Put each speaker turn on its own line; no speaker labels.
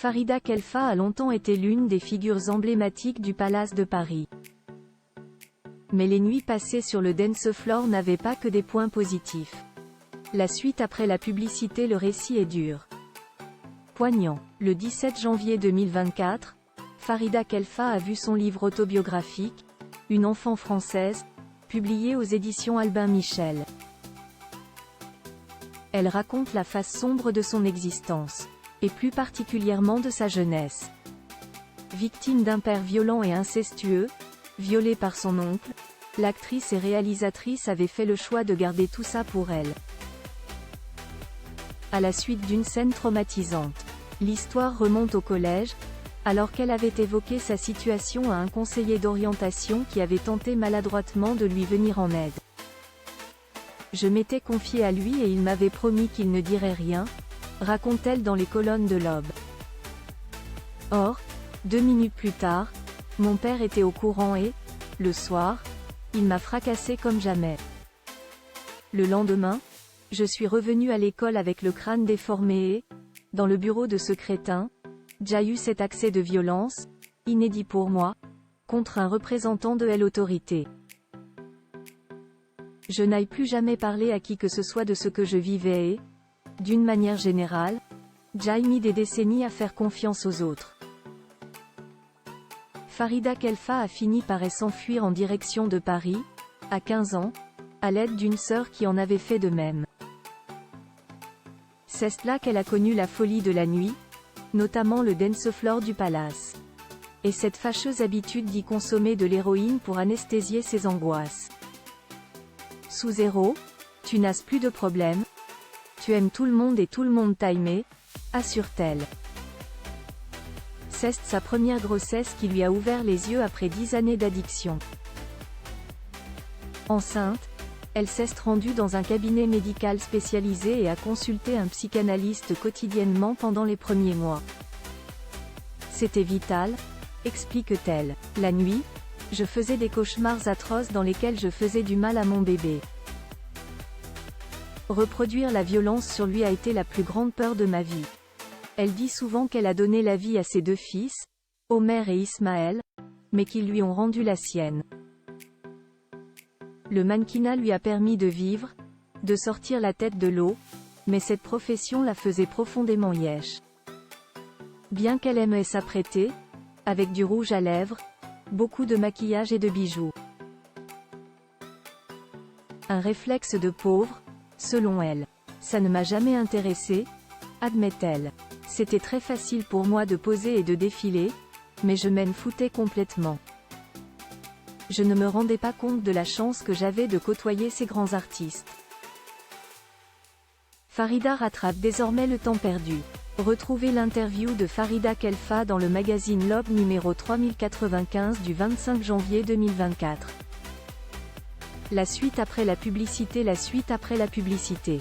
Farida Khelfa a longtemps été l'une des figures emblématiques du Palace de Paris. Mais les nuits passées sur le dance floor n'avaient pas que des points positifs. La suite après la publicité. Le récit est dur. Poignant. Le 17 janvier 2024, Farida Khelfa a vu son livre autobiographique, Une enfant française, publié aux éditions Albin Michel. Elle raconte la face sombre de son existence, et plus particulièrement de sa jeunesse. Victime d'un père violent et incestueux, violée par son oncle, l'actrice et réalisatrice avait fait le choix de garder tout ça pour elle. À la suite d'une scène traumatisante. L'histoire remonte au collège, alors qu'elle avait évoqué sa situation à un conseiller d'orientation qui avait tenté maladroitement de lui venir en aide. Je m'étais confiée à lui et il m'avait promis qu'il ne dirait rien, raconte-t-elle dans les colonnes de l'Aube. Or, 2 minutes plus tard, mon père était au courant et, le soir, il m'a fracassée comme jamais. Le lendemain, je suis revenue à l'école avec le crâne déformé et, dans le bureau de ce crétin, j'ai eu cet accès de violence, inédit pour moi, contre un représentant de l'autorité. Je n'aille plus jamais parler à qui que ce soit de ce que je vivais et, d'une manière générale, j'ai mis des décennies à faire confiance aux autres. Farida Khelfa a fini par s'enfuir en direction de Paris, à 15 ans, à l'aide d'une sœur qui en avait fait de même. C'est là qu'elle a connu la folie de la nuit, notamment le dance floor du Palace. Et cette fâcheuse habitude d'y consommer de l'héroïne pour anesthésier ses angoisses. Sous zéro, tu n'as plus de problème. Tu aimes tout le monde et tout le monde t'a aimé, assure-t-elle. C'est sa première grossesse qui lui a ouvert les yeux après 10 années d'addiction. Enceinte, elle s'est rendue dans un cabinet médical spécialisé et a consulté un psychanalyste quotidiennement pendant les premiers mois. C'était vital, explique-t-elle. La nuit, je faisais des cauchemars atroces dans lesquels je faisais du mal à mon bébé. Reproduire la violence sur lui a été la plus grande peur de ma vie. Elle dit souvent qu'elle a donné la vie à ses 2 fils, Omer et Ismaël, mais qu'ils lui ont rendu la sienne. Le mannequinat lui a permis de vivre, de sortir la tête de l'eau, mais cette profession la faisait profondément yèche. Bien qu'elle aimait s'apprêter, avec du rouge à lèvres, beaucoup de maquillage et de bijoux. Un réflexe de pauvre, selon elle. Ça ne m'a jamais intéressée, admet-elle. C'était très facile pour moi de poser et de défiler, mais je m'en foutais complètement. Je ne me rendais pas compte de la chance que j'avais de côtoyer ces grands artistes. Farida rattrape désormais le temps perdu. Retrouvez l'interview de Farida Khelfa dans le magazine l'Aube numéro 3095 du 25 janvier 2024. La suite après la publicité. La suite après la publicité.